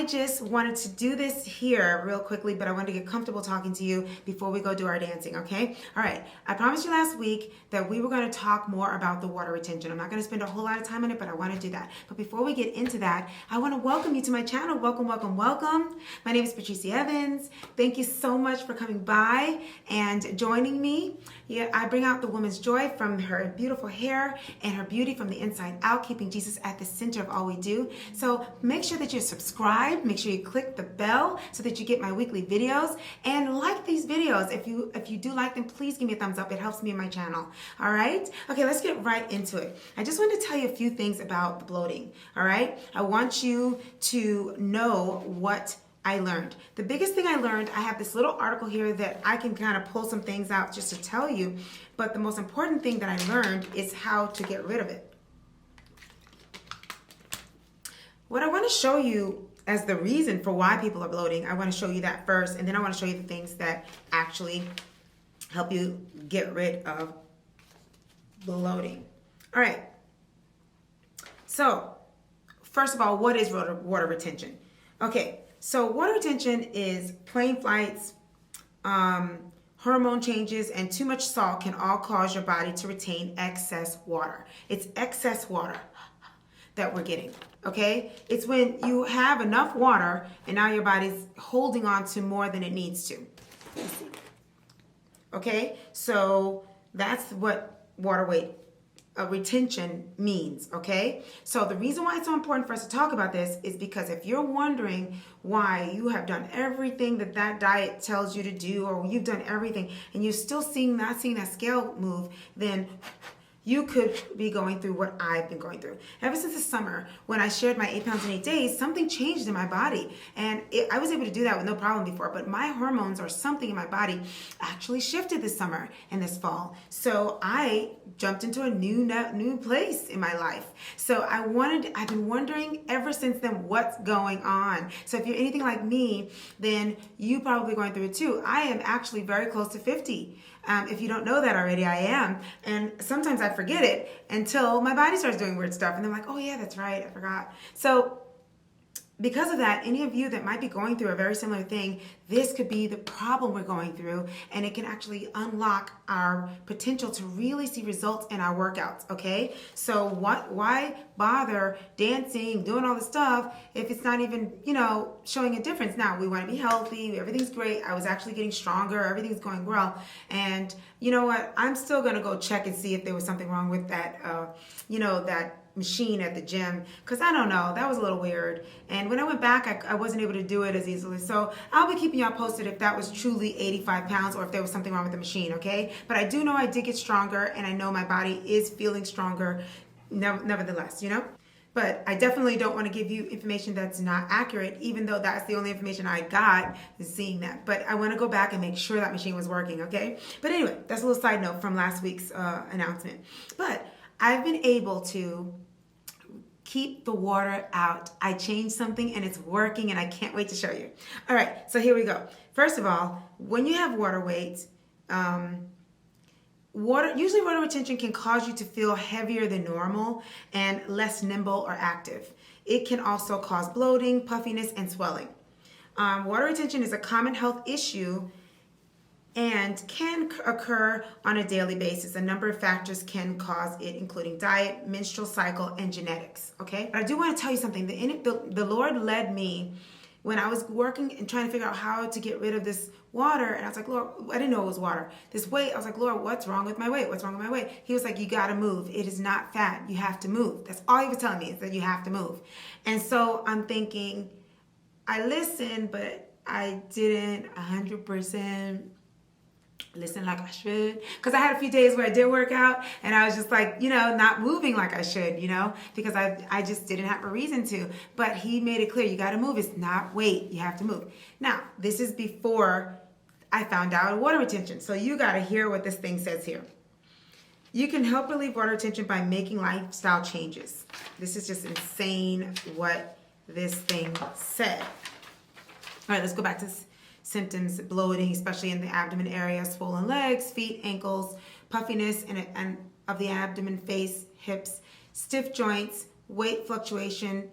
I just wanted to do this here real quickly, but I wanted to get comfortable talking to you before we go do our dancing, okay? All right, I promised you last week that we were going to talk more about the water retention. I'm not going to spend a whole lot of time on it, but I want to do that. But before we get into that, I want to welcome you to my channel. Welcome, welcome, welcome. My name is Patricia Evans. Thank you so much for coming by and joining me. Yeah, I bring out the woman's joy from her beautiful hair and her beauty from the inside out, keeping Jesus at the center of all we do. So make sure that you're subscribed. Make sure you click the bell so that you get my weekly videos, and like these videos. If you do like them, please give me a thumbs up. It helps me in my channel. All right. Okay, let's get right into it. I just wanted to tell you a few things about the bloating. All right. I want you to know what I learned. The biggest thing I learned, I have this little article here that I can kind of pull some things out just to tell you, but the most important thing that I learned is how to get rid of it. What I want to show you as the reason for why people are bloating, I want to show you that first, and then I want to show you the things that actually help you get rid of bloating. All right. So, first of all, what is water retention? Okay. So water retention is plane flights, hormone changes, and too much salt can all cause your body to retain excess water. It's excess water that we're getting, okay? It's when you have enough water and now your body's holding on to more than it needs to. Okay, so that's what water weight retention means, okay? So the reason why it's so important for us to talk about this is because if you're wondering why you have done everything that diet tells you to do, or you've done everything and you're still not seeing that scale move, then you could be going through what I've been going through. Ever since the summer, when I shared my 8 pounds in 8 days, something changed in my body. And I was able to do that with no problem before, but my hormones or something in my body actually shifted this summer and this fall. So I jumped into a new place in my life. So I've been wondering ever since then what's going on. So if you're anything like me, then you probably going through it too. I am actually very close to 50. If you don't know that already, I am. And sometimes I forget it until my body starts doing weird stuff. And I'm like, oh yeah, that's right, I forgot. So because of that, any of you that might be going through a very similar thing, this could be the problem we're going through, and it can actually unlock our potential to really see results in our workouts, okay? So why bother dancing, doing all this stuff if it's not even, showing a difference? Now, we want to be healthy, everything's great. I was actually getting stronger, everything's going well. And you know what? I'm still going to go check and see if there was something wrong with that, that machine at the gym, because I don't know, that was a little weird. And when I went back, I wasn't able to do it as easily. So I'll be keeping y'all posted if that was truly 85 pounds or if there was something wrong with the machine, okay? But I do know I did get stronger, and I know my body is feeling stronger nevertheless, But I definitely don't want to give you information that's not accurate, even though that's the only information I got is seeing that. But I want to go back and make sure that machine was working, okay? But anyway, that's a little side note from last week's announcement. But I've been able to keep the water out. I changed something and it's working, and I can't wait to show you. All right, so here we go. First of all, when you have water weight, usually water retention can cause you to feel heavier than normal and less nimble or active. It can also cause bloating, puffiness, and swelling. Water retention is a common health issue and can occur on a daily basis. A number of factors can cause it, including diet, menstrual cycle, and genetics, okay? But I do want to tell you something. The Lord led me when I was working and trying to figure out how to get rid of this water, and I was like, Lord, I didn't know it was water. This weight, I was like, Lord, what's wrong with my weight? What's wrong with my weight? He was like, you got to move. It is not fat. You have to move. That's all he was telling me, is that you have to move. And so I'm thinking, I listened, but I didn't 100% listen like I should, because I had a few days where I did work out and I was just like, not moving like I should, because I just didn't have a reason to. But he made it clear, you got to move. It's not weight. You have to move. Now, this is before I found out water retention. So you got to hear what this thing says here. You can help relieve water retention by making lifestyle changes. This is just insane what this thing said. All right, let's go back to symptoms: bloating, especially in the abdomen area, swollen legs, feet, ankles, puffiness and of the abdomen, face, hips, stiff joints, weight fluctuation,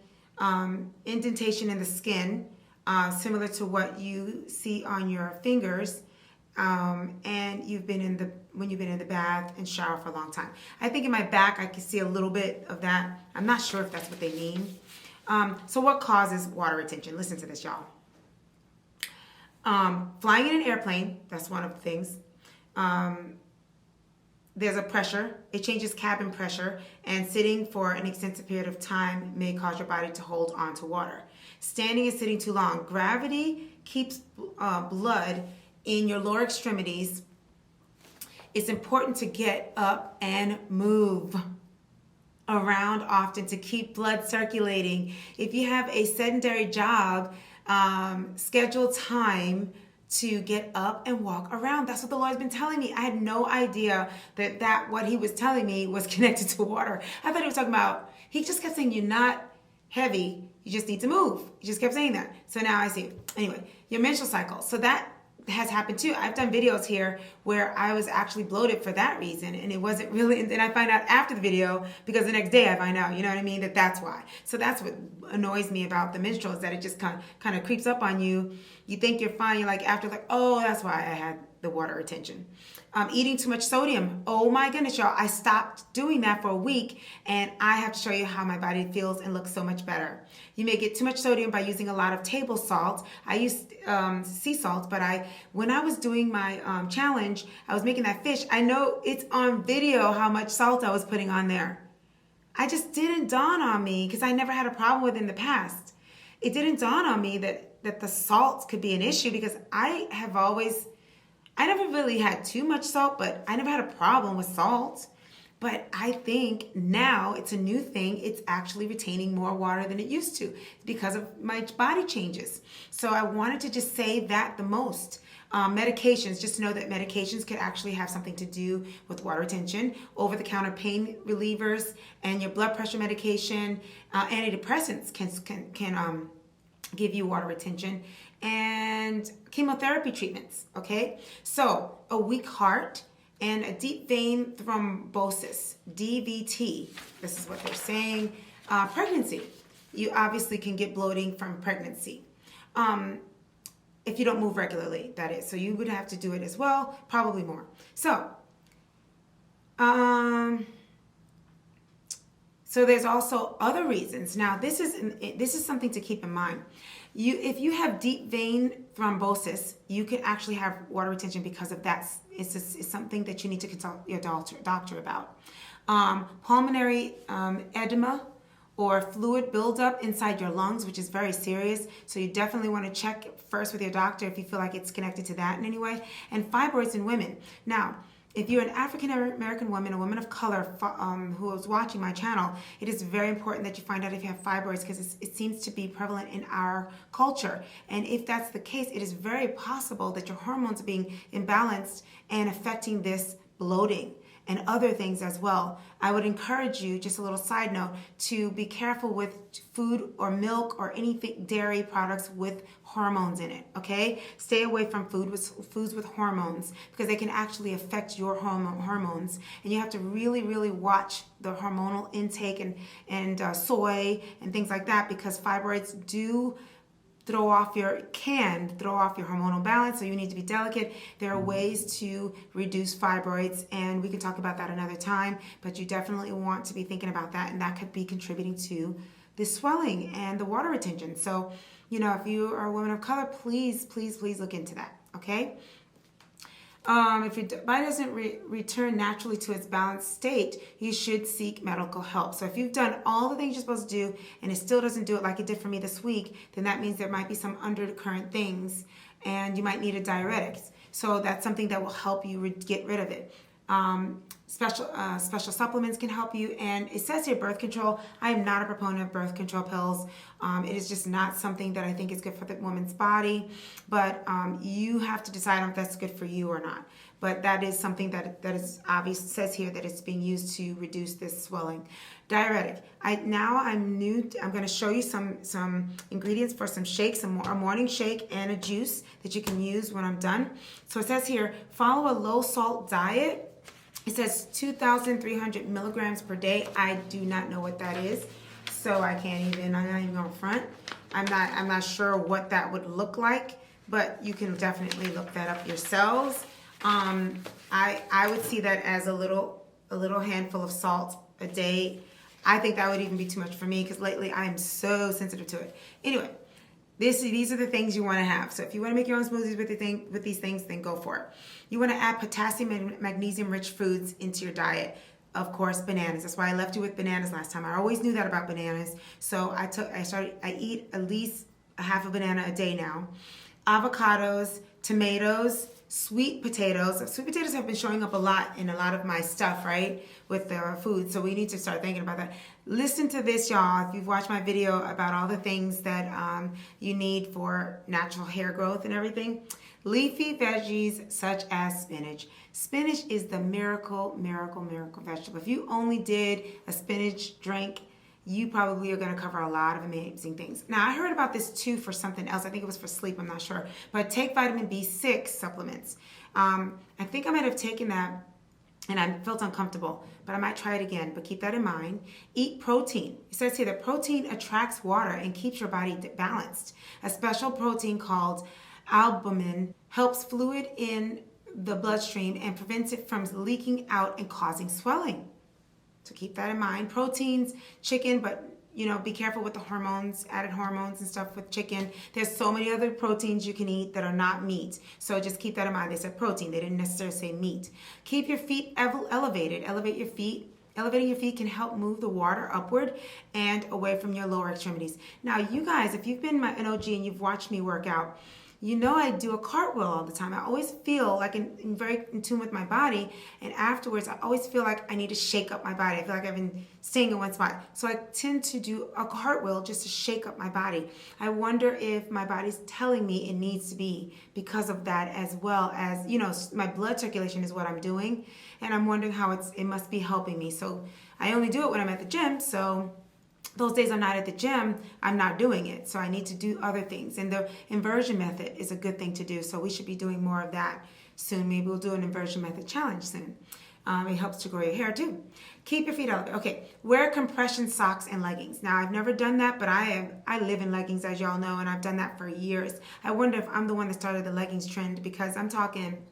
indentation in the skin, similar to what you see on your fingers, and when you've been in the bath and shower for a long time. I think in my back I can see a little bit of that. I'm not sure if that's what they mean. So what causes water retention? Listen to this, y'all. Flying in an airplane, that's one of the things. There's a pressure. It changes cabin pressure, and sitting for an extensive period of time may cause your body to hold on to water. Standing and sitting too long. Gravity keeps blood in your lower extremities. It's important to get up and move around often to keep blood circulating. If you have a sedentary job, schedule time to get up and walk around. That's what the Lord's been telling me. I had no idea that what he was telling me was connected to water. I thought he was talking about, he just kept saying, you're not heavy, you just need to move. He just kept saying that. So now I see. Anyway, your menstrual cycle. So that has happened too. I've done videos here where I was actually bloated for that reason, and it wasn't really, and then I find out after the video, because the next day I find out, you know what I mean, that's why. So that's what annoys me about the menstrual, is that it just kind of creeps up on you. You think you're fine, you're like, after, like, oh, that's why I had the water retention. Eating too much sodium. Oh my goodness, y'all. I stopped doing that for a week, and I have to show you how my body feels and looks so much better. You may get too much sodium by using a lot of table salt. I used sea salt, but when I was doing my challenge, I was making that fish. I know it's on video how much salt I was putting on there. I just didn't dawn on me, because I never had a problem with it in the past. It didn't dawn on me that the salt could be an issue, because I never really had too much salt, but I never had a problem with salt. But I think now it's a new thing. It's actually retaining more water than it used to because of my body changes. So I wanted to just say that the most. Medications, just know that medications could actually have something to do with water retention. Over-the-counter pain relievers and your blood pressure medication, antidepressants can give you water retention, and chemotherapy treatments, okay? So a weak heart and a deep vein thrombosis, DVT, this is what they're saying. Pregnancy, you obviously can get bloating from pregnancy. If you don't move regularly, that is. So you would have to do it as well, probably more. So there's also other reasons. Now, this is something to keep in mind. If you have deep vein thrombosis, you could actually have water retention because of that. It's something that you need to consult your doctor about. Pulmonary edema or fluid buildup inside your lungs, which is very serious. So you definitely want to check first with your doctor if you feel like it's connected to that in any way. And fibroids in women. Now, if you're an African American woman, a woman of color who is watching my channel, it is very important that you find out if you have fibroids, because it seems to be prevalent in our culture. And if that's the case, it is very possible that your hormones are being imbalanced and affecting this bloating and other things as well. I would encourage you, just a little side note, to be careful with food or milk or anything dairy products with hormones in it, okay? Stay away from foods with hormones, because they can actually affect your hormones. And you have to really, really watch the hormonal intake and soy and things like that, because fibroids can throw off your hormonal balance, so you need to be delicate. There are ways to reduce fibroids, and we can talk about that another time, but you definitely want to be thinking about that, and that could be contributing to the swelling and the water retention. So, if you are a woman of color, please, please, please look into that, okay? If your body doesn't return naturally to its balanced state, you should seek medical help. So if you've done all the things you're supposed to do and it still doesn't do it like it did for me this week, then that means there might be some undercurrent things, and you might need a diuretic. So that's something that will help you get rid of it. Special supplements can help you, and it says here birth control. I am not a proponent of birth control pills. It is just not something that I think is good for the woman's body, but you have to decide if that's good for you or not. But that is something that is obvious. It says here that it's being used to reduce this swelling. Diuretic. I'm going to show you some ingredients for some shakes, a morning shake and a juice that you can use when I'm done. So it says here, follow a low salt diet. It says 2,300 milligrams per day. I do not know what that is. So I'm not even gonna front. I'm not sure what that would look like, but you can definitely look that up yourselves. I would see that as a little handful of salt a day. I think that would even be too much for me because lately I am so sensitive to it. Anyway, these are the things you want to have. So if you want to make your own smoothies with these things, then go for it. You want to add potassium and magnesium-rich foods into your diet. Of course, bananas. That's why I left you with bananas last time. I always knew that about bananas. So I eat at least a half a banana a day now. Avocados, tomatoes, sweet potatoes. Sweet potatoes have been showing up a lot in a lot of my stuff, right? With the food. So we need to start thinking about that. Listen to this, y'all. If you've watched my video about all the things that you need for natural hair growth and everything. Leafy veggies such as spinach. Spinach is the miracle vegetable. If you only did a spinach drink, you probably are going to cover a lot of amazing things. Now, I heard about this too for something else. I think it was for sleep. I'm not sure. But take vitamin B6 supplements. I think I might have taken that and I felt uncomfortable, but I might try it again. But keep that in mind. Eat protein. It says here that protein attracts water and keeps your body balanced. A special protein called albumin helps fluid in the bloodstream and prevents it from leaking out and causing swelling. So keep that in mind. Proteins, chicken, but be careful with the hormones, added hormones and stuff with chicken. There's so many other proteins you can eat that are not meat. So just keep that in mind. They said protein. They didn't necessarily say meat. Keep your feet elevated. Elevate your feet. Elevating your feet can help move the water upward and away from your lower extremities. Now, you guys, if you've been an OG and you've watched me work out, I do a cartwheel all the time. I always feel like I'm very in tune with my body. And afterwards, I always feel like I need to shake up my body. I feel like I've been staying in one spot. So I tend to do a cartwheel just to shake up my body. I wonder if my body's telling me it needs to be because of that, as well as, my blood circulation is what I'm doing. And I'm wondering how it must be helping me. So I only do it when I'm at the gym. So those days I'm not at the gym, I'm not doing it. So I need to do other things. And the inversion method is a good thing to do. So we should be doing more of that soon. Maybe we'll do an inversion method challenge soon. It helps to grow your hair too. Keep your feet elevated. Okay, wear compression socks and leggings. Now, I've never done that, but I live in leggings, as y'all know, and I've done that for years. I wonder if I'm the one that started the leggings trend, because I'm talking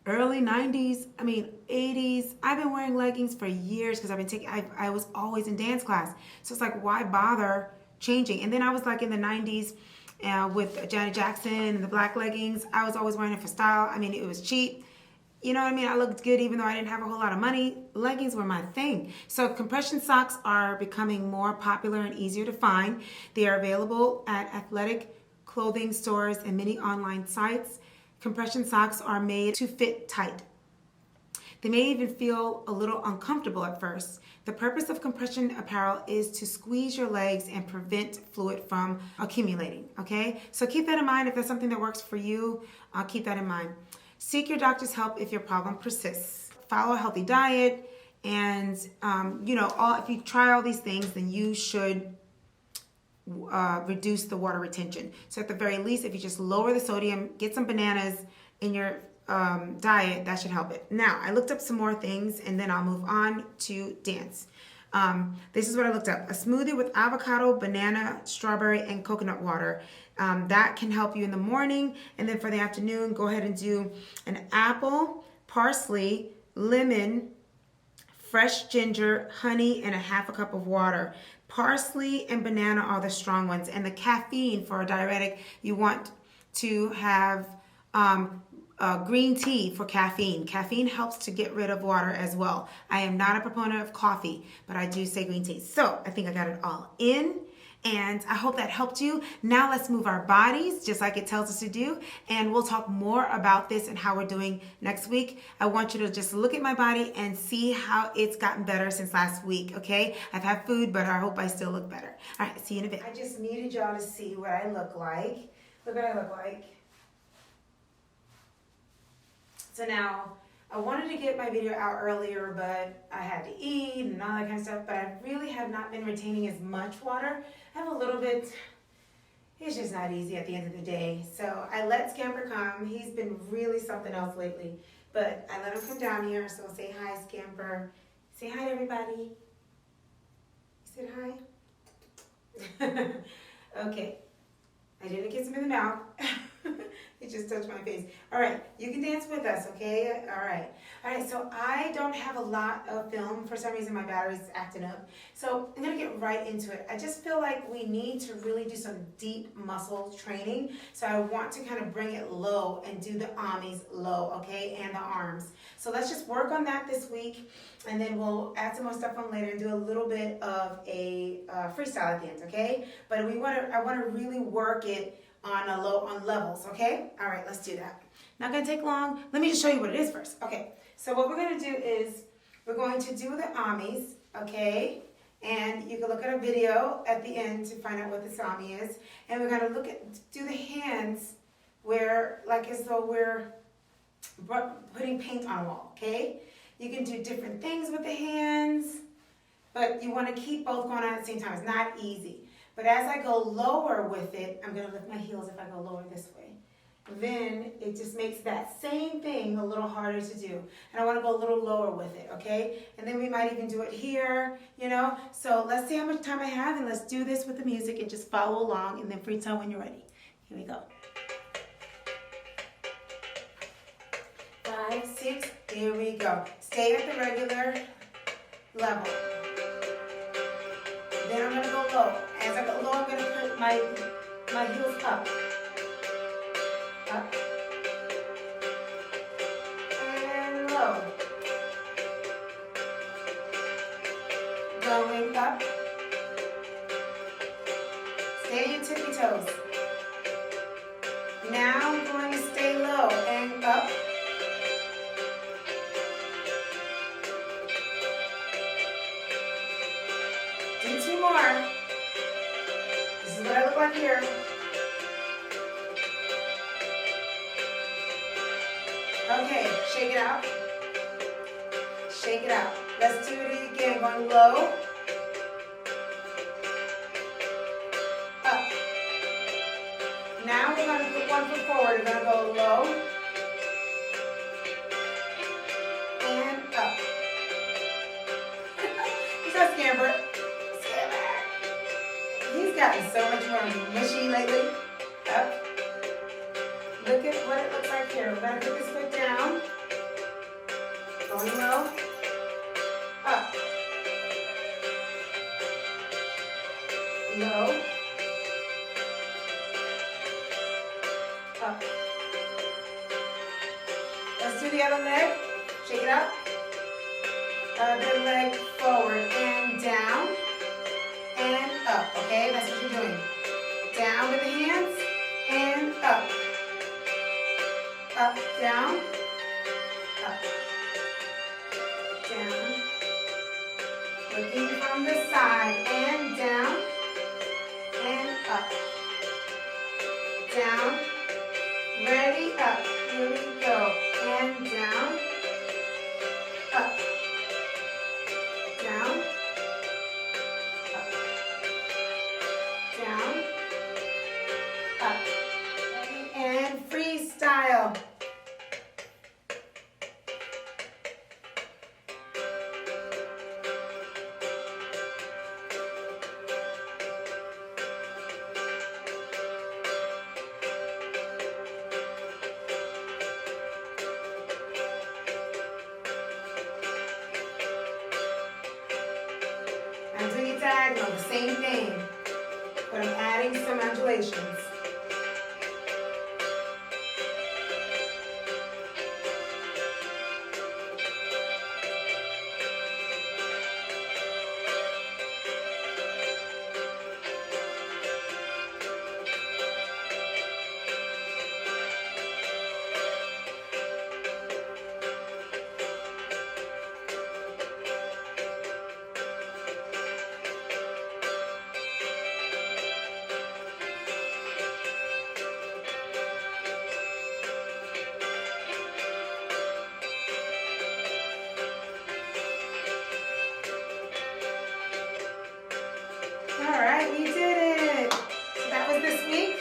early 90s, 80s. I've been wearing leggings for years because I was always in dance class. So it's like, why bother changing? And then I was like in the 90s with Janet Jackson and the black leggings. I was always wearing it for style. It was cheap. You know what I mean? I looked good even though I didn't have a whole lot of money. Leggings were my thing. So compression socks are becoming more popular and easier to find. They are available at athletic clothing stores and many online sites. Compression socks are made to fit tight. They may even feel a little uncomfortable at first. The purpose of compression apparel is to squeeze your legs and prevent fluid from accumulating, okay? So keep that in mind. If that's something that works for you, keep that in mind. Seek your doctor's help if your problem persists. Follow a healthy diet, and if you try all these things, then you should reduce the water retention. So at the very least, if you just lower the sodium, get some bananas in your diet, that should help it. Now, I looked up some more things, and then I'll move on to dance. This is what I looked up. A smoothie with avocado, banana, strawberry, and coconut water. That can help you in the morning. And then for the afternoon, go ahead and do an apple, parsley, lemon, fresh ginger, honey, and a half a cup of water. Parsley and banana are the strong ones. And the caffeine, for a diuretic, you want to have green tea for caffeine. Caffeine helps to get rid of water as well. I am not a proponent of coffee, but I do say green tea. So I think I got it all in. And I hope that helped you. Now let's move our bodies just like it tells us to do. And we'll talk more about this and how we're doing next week. I want you to just look at my body and see how it's gotten better since last week, okay? I've had food, but I hope I still look better. All right, see you in a bit. I just needed y'all to see what I look like. Look what I look like. So now, I wanted to get my video out earlier, but I had to eat and all that kind of stuff, but I really have not been retaining as much water. I have a little bit. It's just not easy at the end of the day. So I let Scamper come. He's been really something else lately, but I let him come down here. So say hi, Scamper. Say hi to everybody. Sit high. Okay. I didn't kiss him in the mouth. He just touched my face. All right, you can dance with us, okay? All right. All right, so I don't have a lot of film. For some reason, my battery's acting up. So I'm gonna get right into it. I just feel like we need to really do some deep muscle training. So I want to kind of bring it low and do the amis low, okay? And the arms. So let's just work on that this week. And then we'll add some more stuff on later and do a little bit of a freestyle at the end, okay? But I want to really work it on levels, okay? All right, let's do that. Not gonna take long. Let me just show you what it is first. Okay, so what we're gonna do is we're going to do the amis, okay? And you can look at a video at the end to find out what this ami is. And we're gonna do the hands where, like as though we're putting paint on a wall, okay? You can do different things with the hands, but you want to keep both going on at the same time. It's not easy. But as I go lower with it, I'm going to lift my heels if I go lower this way. Then it just makes that same thing a little harder to do. And I want to go a little lower with it, okay? And then we might even do it here, you know? So let's see how much time I have, and let's do this with the music and just follow along, and then freestyle when you're ready. Here we go. 5, 6, here we go. Stay at the regular level. Then I'm going to go low. As I go low, I'm going to put my heels up. Up. And low. Going up. Stay your tippy toes. Now I'm going to stay low and up. Do 2 more. This is what I look like here. Okay, shake it out. Shake it out. Let's do it again. Going low. Up. Now we're going to put 1 foot forward. We're going to go low. And up. He's not scamper. He's gotten so much more mushy lately. Up. Look at what it looks like here. We're going to put this foot down. Going low. Up. Low. Up. Let's do the other leg. Shake it up. Other leg forward and down. And up, okay? That's what you're doing. Down with the hands and up. Up, down, up, down. Looking from the side and down and up. Down. Ready, up. Here we go. And down. Up. Down. Down, up, and freestyle. I'm doing it diagonal, the same thing. But I'm adding some undulations. Alright, we did it! So that was this week.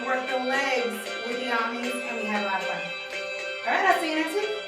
We worked the legs with the amis and we had a lot of fun. Alright, I'll see you next week.